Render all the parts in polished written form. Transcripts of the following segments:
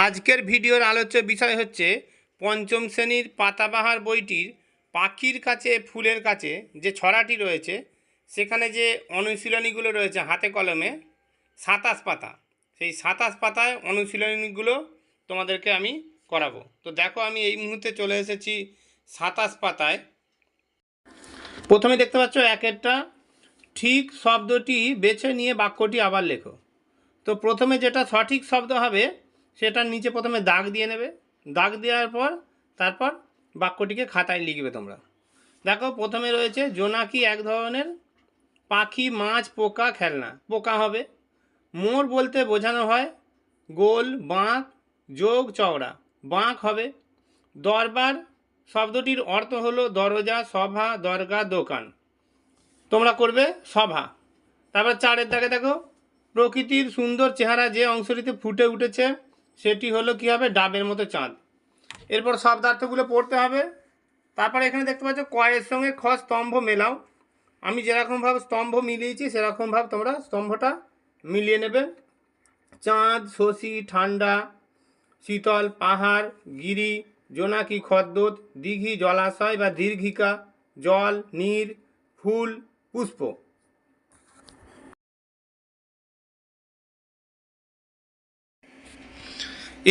আজকের ভিডিওর আলোচ্য বিষয় হচ্ছে পঞ্চম শ্রেণীর পাতাবাহার বইটির পাখির কাছে ফুলের কাছে যে ছড়াটি রয়েছে সেখানে যে অনুশীলনীগুলো রয়েছে হাতে কলমে ২৭ পাতা, সেই ২৭ পাতায় অনুশীলনীগুলো তোমাদেরকে আমি করাবো। তো দেখো আমি এই মুহূর্তে চলে এসেছি ২৭ পাতায়। প্রথমে দেখতে পাচ্ছ একেরটা ঠিক শব্দটি বেছে নিয়ে বাক্যটি আবার লেখো। তো প্রথমে যেটা সঠিক শব্দ হবে সেটার নিচে প্রথমে দাগ দিয়ে নেবে, দাগ দেওয়ার পর তারপর বাক্যটিকে খাতায় লিখবে তোমরা। দেখো প্রথমে রয়েছে জোনাকি এক ধরনের পাখি, মাছ, পোকা, খেলনা। পোকা হবে। মোর বলতে বোঝানো হয় গোল, বাঁক, যোগ, চওড়া। বাঁক হবে। দরবার শব্দটির অর্থ হলো দরজা, সভা, দরগা, দোকান। তোমরা করবে সভা। তারপর ৪-এর দাগে দেখো প্রকৃতির সুন্দর চেহারা যে অংশটিতে ফুটে উঠেছে সেটি হলো কী হবে, ডাবের মতো চাঁদ। এরপর শব্দার্থগুলো পড়তে হবে। তারপরে এখানে দেখতে পাচ্ছ কয়ের সঙ্গে খ স্তম্ভ মেলাও। আমি যেরকমভাবে স্তম্ভ মিলিয়েছি সেরকমভাবে তোমরা স্তম্ভটা মিলিয়ে নেবে। চাঁদ, শশী, ঠান্ডা, শীতল, পাহাড়, গিরি, জোনাকি, খদ্দোত, দিঘি, জলাশয় বা দীর্ঘিকা, জল, নীর, ফুল, পুষ্প।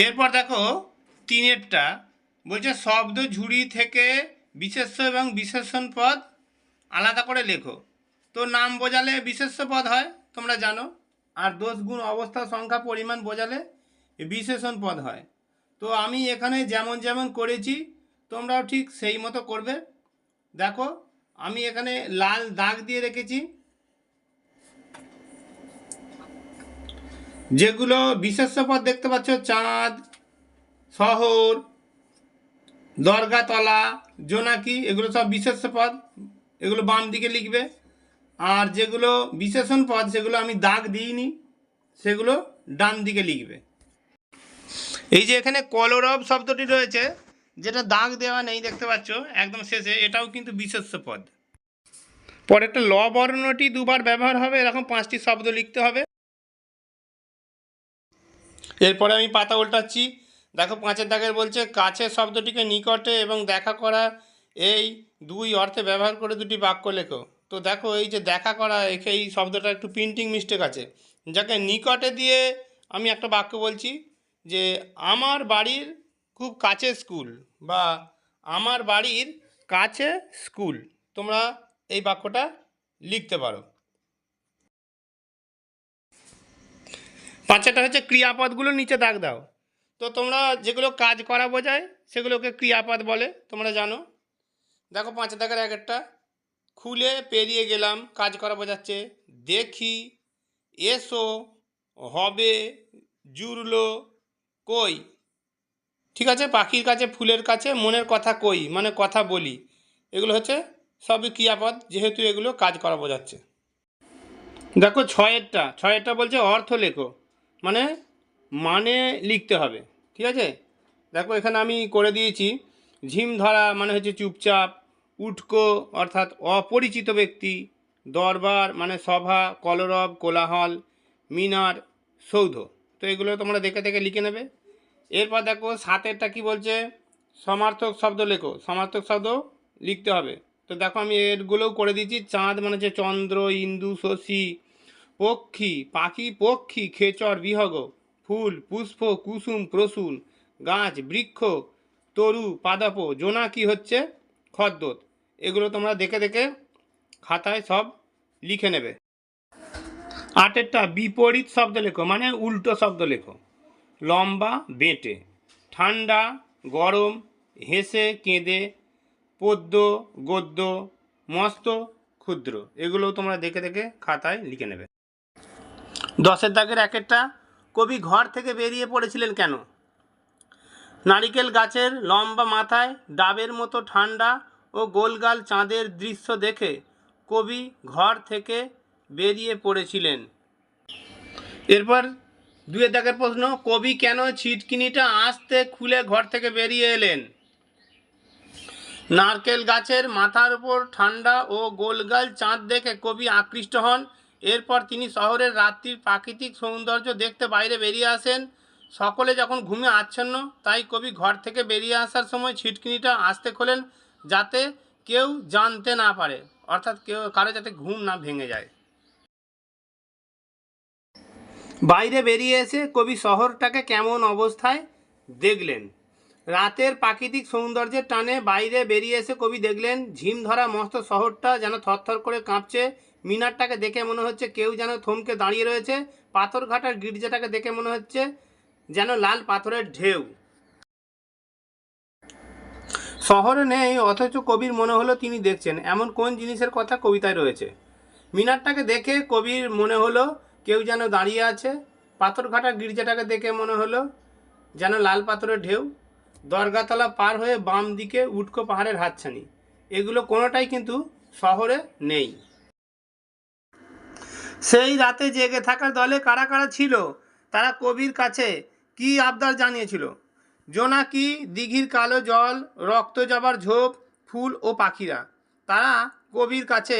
এরপর দেখো ৩-এরটা বলছে শব্দ ঝুড়ি থেকে বিশেষ্য এবং বিশেষণ পদ আলাদা করে লেখো। তো নাম বোঝালে বিশেষ্য পদ হয় তোমরা জানো, আর দোষ, গুণ, অবস্থা, সংখ্যা, পরিমাণ বোঝালে বিশেষণ পদ হয়। তো আমি এখানে যেমন যেমন করেছি তোমরাও ঠিক সেই মতো করবে। দেখো আমি এখানে লাল দাগ দিয়ে রেখেছি। যেগুলো বিশেষ্য পদ দেখতে পাচ্ছ চাঁদ, শহর, দরগাতলা, জোনাকি, এগুলো সব বিশেষ্য পদ, এগুলো বাম দিকে লিখবে। আর যেগুলো বিশেষণ পদ সেগুলো আমি দাগ দিইনি, সেগুলো ডান দিকে লিখবে। এই যে এখানে কলরব শব্দটি রয়েছে যেটা দাগ দেওয়া নেই দেখতে পাচ্ছ একদম শেষে, এটাও কিন্তু বিশেষ্য পদ। পরেরটা ল বর্ণটি দুবার ব্যবহার হবে, এরকম 5টি শব্দ লিখতে হবে। এরপরে আমি পাতা উল্টাচ্ছি। দেখো 5-এর দাগের বলছে কাছে শব্দটিকে নিকটে এবং দেখা করা এই দুই অর্থে ব্যবহার করে দুটি বাক্য লেখো। তো দেখো এই যে দেখা করা, এই শব্দটা একটু প্রিন্টিং মিস্টেক আছে। যাকে নিকটে দিয়ে আমি একটা বাক্য বলছি যে আমার বাড়ির খুব কাছে স্কুল, বা আমার বাড়ির কাছে স্কুল। তোমরা এই বাক্যটা লিখতে পারো। 5-এটা হচ্ছে ক্রিয়াপদগুলো নিচে দাগ দাও। তো তোমরা যেগুলো কাজ করা বোঝায় সেগুলোকে ক্রিয়াপদ বলে, তোমরা জানো। দেখো 5-এর দাগের একটা খুলে পেরিয়ে গেলাম, কাজ করা বোঝাচ্ছে। দেখি, এসো, হবে, জুড়লো, কই। ঠিক আছে, পাখির কাছে ফুলের কাছে মনের কথা কই মানে কথা বলি। এগুলো হচ্ছে সবই ক্রিয়াপদ, যেহেতু এগুলো কাজ করা বোঝাচ্ছে। দেখো 6-এরটা বলছে অর্থ লেখো, মানে লিখতে হবে। ঠিক আছে, দেখো এখানে আমি করে দিয়েছি ঝিম ধরা মানে হচ্ছে চুপচাপ, উটকো অর্থাৎ অপরিচিত ব্যক্তি, দরবার মানে সভা, কলরব কোলাহল, মিনার সৌধ। তো এগুলো তোমরা দেখে দেখে লিখে নেবে। এরপর দেখো 7-এরটা কি বলছে, সমার্থক শব্দ লেখো। সমার্থক শব্দ লিখতে হবে। তো দেখো আমি এরগুলোও করে দিয়েছি। চাঁদ মানে হচ্ছে চন্দ্র, ইন্দু, শশী, পক্ষী পাখি, পক্ষী, খেচর, বিহগ, ফুল, পুষ্প, কুসুম, প্রসূন, গাছ, বৃক্ষ, তরু, পাদপ, জোনাকি হচ্ছে খদ্দোত। এগুলো তোমরা দেখে দেখে খাতায় সব লিখে নেবে। 8-এরটা বিপরীত শব্দ লেখো মানে উল্টো শব্দ লেখো। লম্বা, বেঁটে, ঠান্ডা, গরম, হেসে, কেঁদে, পদ্য, গদ্য, মস্ত, ক্ষুদ্র। এগুলোও তোমরা দেখে দেখে খাতায় লিখে নেবে। 10-এর দাগের 1-একটা কবি ঘর থেকে বেরিয়ে পড়েছিলেন কেন। নারিকেল গাছের লম্বা মাথায় ডাবের মতো ঠান্ডা ও গোলগাল চাঁদের দৃশ্য দেখে কবি ঘর থেকে বেরিয়ে পড়েছিলেন। এরপর 2-এর দাগের প্রশ্ন, কবি কেন ছিটকিনিটা আস্তে খুলে ঘর থেকে বেরিয়ে এলেন। নারকেল গাছের মাথার উপর ঠান্ডা ও গোলগাল চাঁদ দেখে কবি আকৃষ্ট হন। এরপর তিনি শহরের রাত্রির প্রাকৃতিক সৌন্দর্য দেখতে বাইরে বেরিয়ে আসেন। সকলে যখন ঘুমে আচ্ছন্ন, তাই কবি ঘর থেকে বেরিয়ে আসার সময় ছিটকিনিটা আস্তে খোলেন, যাতে কেউ জানতে না পারে, অর্থাৎ কারো যাতে ঘুম না ভেঙে যায়। বাইরে বেরিয়ে এসে কবি শহরটাকে কেমন অবস্থায় দেখলেন। রাতের প্রাকৃতিক সৌন্দর্যের টানে বাইরে বেরিয়ে এসে কবি দেখলেন ঝিম ধরা মস্ত শহরটা যেন থরথর করে কাঁপছে। মিনারটাকে দেখে মনে হচ্ছে কেউ যেন থমকে দাঁড়িয়ে রয়েছে। পাথরঘাটার গির্জাটাকে দেখে মনে হচ্ছে যেন লাল পাথরের ঢেউ। শহরে নেই, অথচ কবির মনে হলো তিনি দেখছেন এমন কোন জিনিসের কথা কবিতায় রয়েছে। মিনারটাকে দেখে কবির মনে হলো কেউ যেন দাঁড়িয়ে আছে। পাথরঘাটার গির্জাটাকে দেখে মনে হলো যেন লাল পাথরের ঢেউ। দরগাতলা পার হয়ে বাম দিকে উটকো পাহাড়ের হাতছানি, এগুলো কোনোটাই কিন্তু শহরে নেই। সেই রাতে জেগে থাকার দলে কারা কারা ছিল, তারা কবির কাছে কি আবদার জানিয়েছিল? জোনাকি, দিঘির কালো জল, রক্ত জবার ঝোপ, ফুল ও পাখিরা, তারা কবির কাছে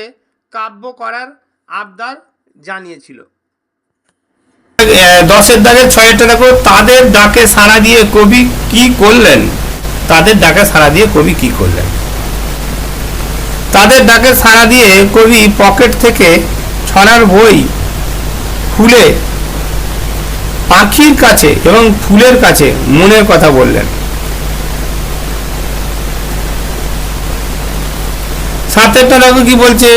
কাব্য করার আবদার জানিয়েছিল। 10-এর দাগের 6-এরটা দেখো, তাদের ডাকে সাড়া দিয়ে কবি কি করলেন। তাদের ডাকে সাড়া দিয়ে কবি কি করলেন? তাদের ডাকে সাড়া দিয়ে কবি পকেট থেকে ছড়ার বই খুলে পাখির কাছে এবং ফুলের কাছে মনের কথা বললেন। সাতেরটা দেখো কি বলছে,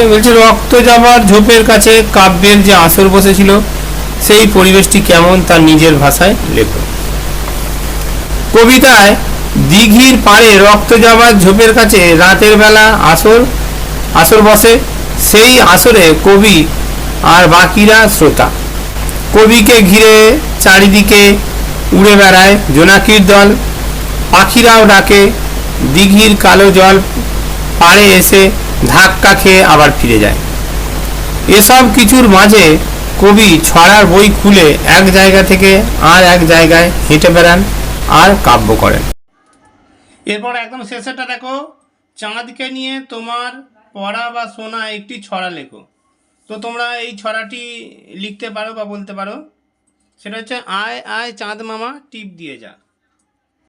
রক্ত যাবার ঝোপের কাছে কাব্যের যে আসর বসেছিল সেই পরিবেশটি কেমন তা নিজের ভাষায় লেখো। কবিতায় দিঘির পাড়ে রক্ত যাবার ঝোপের কাছে রাতের বেলা আসর বসে। সেই আসরে কবি আর বাকিরা শ্রোতা। কবিকে ঘিরে চারিদিকে উড়ে বেড়ায় জোনাকির দল, পাখিরাও ডাকে। দিঘির কালো জল পাড়ে এসে ধাক্কা খেয়ে আবার ফিরে যায়। এসব কিছুর মাঝে কবি ছড়ার বই খুলে এক জায়গা থেকে আর এক জায়গায় হেঁটে বেড়ান আর কাব্য করেন। এরপর একদম শেষেরটা দেখো, চাঁদকে নিয়ে তোমার পড়া বা শোনা একটি ছড়া লেখো। তো তোমরা এই ছড়াটি লিখতে পারো বা বলতে পারো। সেটা হচ্ছে, আয় আয় চাঁদ মামা টিপ দিয়ে যা।